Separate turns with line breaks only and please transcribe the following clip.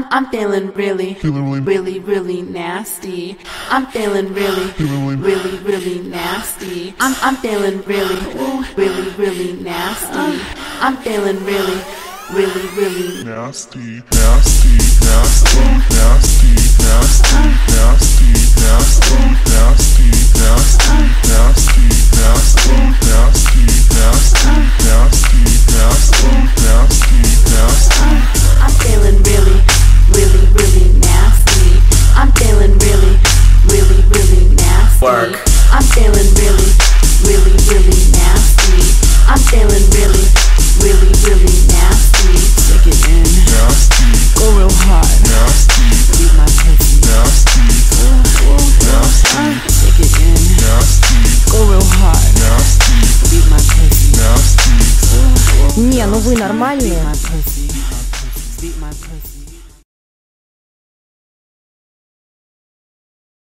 I'm feeling really nasty. I'm feeling really nasty. I'm feeling really nasty. I'm feeling really
nasty, nasty, nasty, nasty, nasty, nasty, nasty, nasty, nasty, nasty, nasty, nasty, nasty, nasty, nasty, nasty, nasty.
I'm feeling really nasty. I'm feeling really nasty.
Work.
I'm feeling really nasty. I'm feeling really nasty.
Take it in.
Nasty.
Go real hard.
Nasty.
Beat my pussy.
Nasty. Nasty.
Take it in.
Nasty.
Go real hard.
Nasty.
Beat my pussy.
Nasty.
Не, ну вы нормальные.
My pussy.